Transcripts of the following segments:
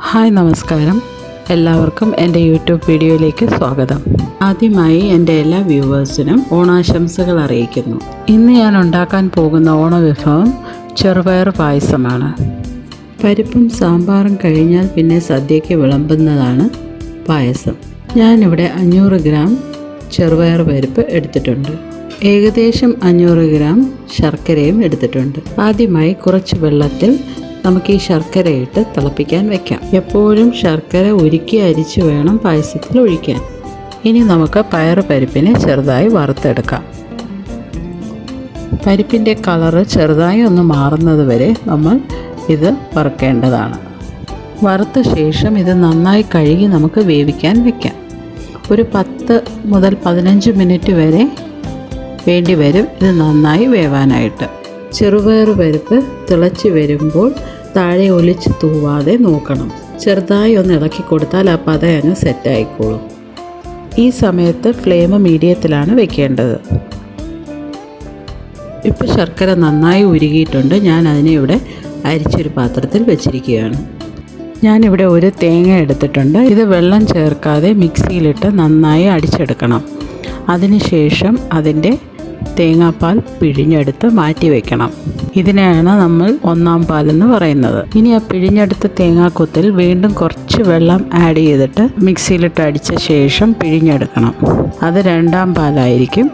Hi നമസ്കാരം, എല്ലാവർക്കും എൻ്റെ യൂട്യൂബ് വീഡിയോയിലേക്ക് സ്വാഗതം. ആദ്യമായി എൻ്റെ എല്ലാ വ്യൂവേഴ്സിനും ഓണാശംസകൾ അറിയിക്കുന്നു. ഇന്ന് ഞാൻ ഉണ്ടാക്കാൻ പോകുന്ന ഓണവിഭവം ചെറുപയർ പായസമാണ്. പരിപ്പും സാമ്പാറും കഴിഞ്ഞാൽ പിന്നെ സദ്യയ്ക്ക് വിളമ്പുന്നതാണ് പായസം. ഞാനിവിടെ 500 ഗ്രാം ചെറുപയർ പരിപ്പ് എടുത്തിട്ടുണ്ട്. ഏകദേശം 500 ഗ്രാം ശർക്കരയും എടുത്തിട്ടുണ്ട്. ആദ്യമായി കുറച്ച് വെള്ളത്തിൽ നമുക്ക് ഈ ശർക്കര ഇട്ട് തിളപ്പിക്കാൻ വെക്കാം. എപ്പോഴും ശർക്കര ഉരുക്കി അരിച്ച് വേണം പായസത്തിൽ ഒഴിക്കാൻ. ഇനി നമുക്ക് പരിപ്പിനെ ചെറുതായി വറുത്തെടുക്കാം. പരിപ്പിൻ്റെ കളറ് ചെറുതായി ഒന്ന് മാറുന്നത് വരെ നമ്മൾ ഇത് വറുക്കേണ്ടതാണ്. വറുത്ത ശേഷം ഇത് നന്നായി കഴുകി നമുക്ക് വേവിക്കാൻ വെക്കാം. ഒരു 10 മുതൽ 15 മിനിറ്റ് വരെ വേണ്ടി വരും ഇത് നന്നായി വേവാനായിട്ട്. ചെറുപയർ പരിപ്പ് തിളച്ച് വരുമ്പോൾ താഴെ ഒലിച്ച് തൂവാതെ നോക്കണം. ചെറുതായി ഒന്ന് ഇളക്കി കൊടുത്താൽ ആ പത അങ്ങ് സെറ്റായിക്കോളും. ഈ സമയത്ത് ഫ്ലെയിം മീഡിയത്തിലാണ് വെക്കേണ്ടത്. ഇപ്പോൾ ശർക്കര നന്നായി ഉരുകിയിട്ടുണ്ട്. ഞാൻ അതിനെ ഇവിടെ അരിച്ചൊരു പാത്രത്തിൽ വെച്ചിരിക്കുകയാണ്. ഞാനിവിടെ ഒരു തേങ്ങ എടുത്തിട്ടുണ്ട്. ഇത് വെള്ളം ചേർക്കാതെ മിക്സിയിലിട്ട് നന്നായി അടിച്ചെടുക്കണം. അതിനുശേഷം അതിൻ്റെ തേങ്ങാപ്പാൽ പിഴിഞ്ഞെടുത്ത് മാറ്റി വയ്ക്കണം. ഇതിനെയാണ് നമ്മൾ ഒന്നാം പാലെന്ന് പറയുന്നത്. ഇനി ആ പിഴിഞ്ഞെടുത്ത തേങ്ങാക്കൊത്തിൽ വീണ്ടും കുറച്ച് വെള്ളം ആഡ് ചെയ്തിട്ട് മിക്സിയിലിട്ട് അടിച്ച ശേഷം പിഴിഞ്ഞെടുക്കണം. അത് രണ്ടാം പാലായിരിക്കും.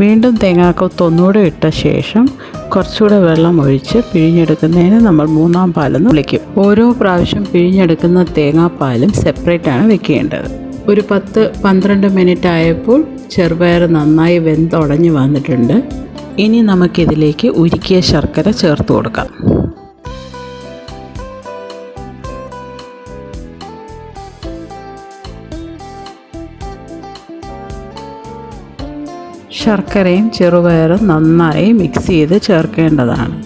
വീണ്ടും തേങ്ങാക്കൊത്ത് ഒന്നുകൂടെ ഇട്ട ശേഷം കുറച്ചുകൂടെ വെള്ളം ഒഴിച്ച് പിഴിഞ്ഞെടുക്കുന്നതിന് നമ്മൾ മൂന്നാം പാലെന്ന് വിളിക്കും. ഓരോ പ്രാവശ്യം പിഴിഞ്ഞെടുക്കുന്ന തേങ്ങാപ്പാലും സെപ്പറേറ്റാണ് വെക്കേണ്ടത്. ഒരു 10-12 മിനിറ്റ് ആയപ്പോൾ ചെറുപയർ നന്നായി വെന്തുടഞ്ഞ് വന്നിട്ടുണ്ട്. ഇനി നമുക്കിതിലേക്ക് ഉരുക്കിയ ശർക്കര ചേർത്ത് കൊടുക്കാം. ശർക്കരയും ചെറുപയറും നന്നായി മിക്സ് ചെയ്ത് ചേർക്കേണ്ടതാണ്.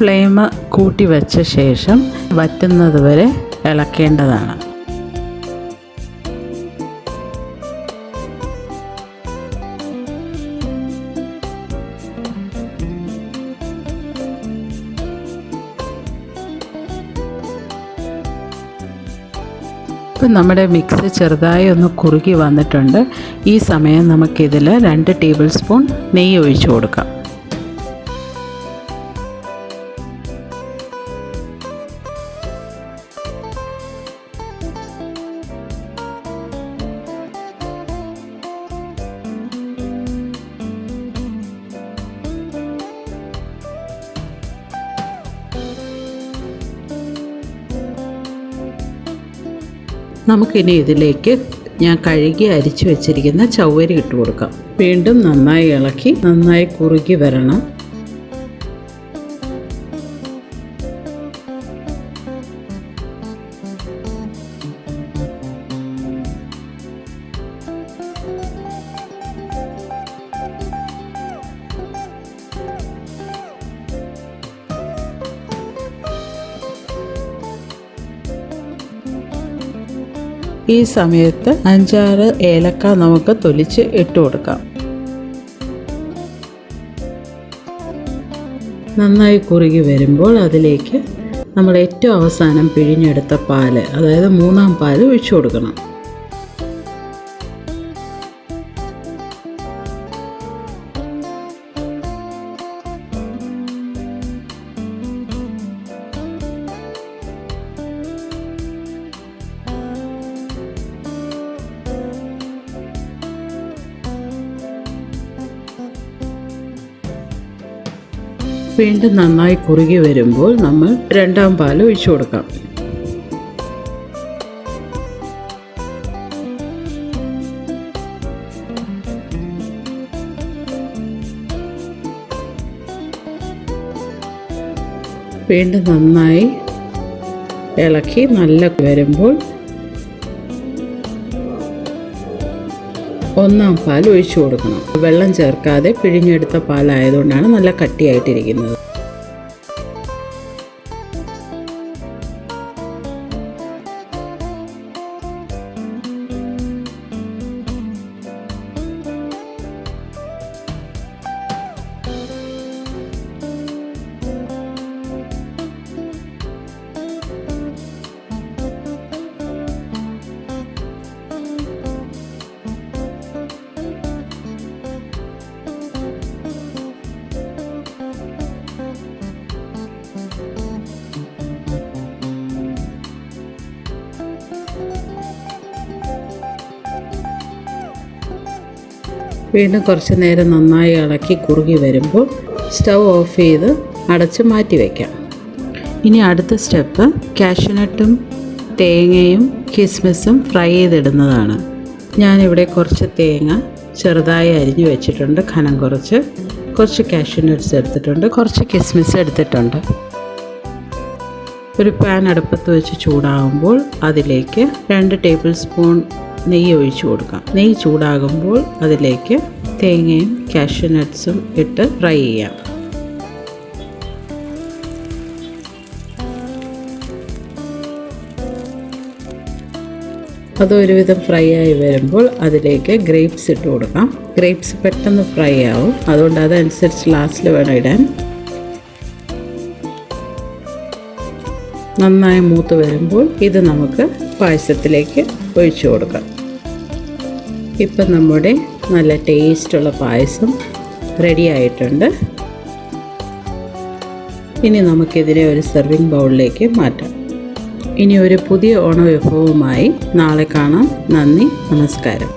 ഫ്ലെയിം കൂട്ടി വെച്ച ശേഷം വറ്റുന്നത് വരെ ഇളക്കേണ്ടതാണ്. ഇപ്പം നമ്മുടെ മിക്സ് ചെറുതായി ഒന്ന് കുറുകി വന്നിട്ടുണ്ട്. ഈ സമയം നമുക്കിതിൽ 2 ടേബിൾ സ്പൂൺ നെയ്യ് ഒഴിച്ചു കൊടുക്കാം. നമുക്കിനി ഇതിലേക്ക് ഞാൻ കഴുകി അരിച്ചു വെച്ചിരിക്കുന്ന ചവ്വരി ഇട്ട് കൊടുക്കാം. വീണ്ടും നന്നായി ഇളക്കി നന്നായി കുറുകി വരണം. ഈ സമയത്ത് 5-6 ഏലക്ക നമുക്ക് തൊലിച്ച് ഇട്ട് കൊടുക്കാം. നന്നായി കുറുകി വരുമ്പോൾ അതിലേക്ക് നമ്മൾ ഏറ്റവും അവസാനം പിഴിഞ്ഞെടുത്ത പാല്, അതായത് മൂന്നാം പാല് ഒഴിച്ചു കൊടുക്കണം. വീണ്ടും നന്നായി കുറുകി വരുമ്പോൾ നമ്മൾ രണ്ടാം പാൽ ഒഴിച്ചു കൊടുക്കാം. വീണ്ടും നന്നായി ഇളക്കി നല്ല വരുമ്പോൾ ഒന്നാം പാൽ ഒഴിച്ചു കൊടുക്കണം. വെള്ളം ചേർക്കാതെ പിഴിഞ്ഞെടുത്ത പാലായതുകൊണ്ടാണ് നല്ല കട്ടിയായിട്ടിരിക്കുന്നത്. വീണ്ടും കുറച്ച് നേരം നന്നായി ഇളക്കി കുറുകി വരുമ്പോൾ സ്റ്റൗ ഓഫ് ചെയ്ത് അടച്ച് മാറ്റി വയ്ക്കാം. ഇനി അടുത്ത സ്റ്റെപ്പ് കാഷ്യൂനട്ടും തേങ്ങയും കിസ്മിസും ഫ്രൈ ചെയ്തിടുന്നതാണ്. ഞാനിവിടെ കുറച്ച് തേങ്ങ ചെറുതായി അരിഞ്ഞു വെച്ചിട്ടുണ്ട്, കനം കുറച്ച് കാഷ്യൂനട്ട്സ് എടുത്തിട്ടുണ്ട്, കുറച്ച് കിസ്മിസ് എടുത്തിട്ടുണ്ട്. ഒരു പാൻ അടുപ്പത്ത് വെച്ച് ചൂടാകുമ്പോൾ അതിലേക്ക് 2 ടേബിൾ സ്പൂൺ നെയ്യ് ഒഴിച്ചു കൊടുക്കാം. നെയ്യ് ചൂടാകുമ്പോൾ അതിലേക്ക് തേങ്ങയും കാഷ്യൂനട്ട്സും ഇട്ട് ഫ്രൈ ചെയ്യാം. അത് ഒരുവിധം ഫ്രൈ ആയി വരുമ്പോൾ അതിലേക്ക് ഗ്രേപ്സ് ഇട്ട് കൊടുക്കാം. ഗ്രേപ്സ് പെട്ടെന്ന് ഫ്രൈ ആവും, അതുകൊണ്ട് അതനുസരിച്ച് ലാസ്റ്റിൽ വേണം ഇടാൻ. നന്നായി മൂത്ത് വരുമ്പോൾ ഇത് നമുക്ക് പായസത്തിലേക്ക് ഒഴിച്ചു കൊടുക്കാം. ഇപ്പം നമ്മുടെ നല്ല ടേസ്റ്റുള്ള പായസം റെഡി ആയിട്ടുണ്ട്. ഇനി നമുക്കിതിനെ ഒരു സെർവിങ് ബൗളിലേക്ക് മാറ്റാം. ഇനി ഒരു പുതിയ ഓണവിഭവവുമായി നാളെ കാണാം. നന്ദി, നമസ്കാരം.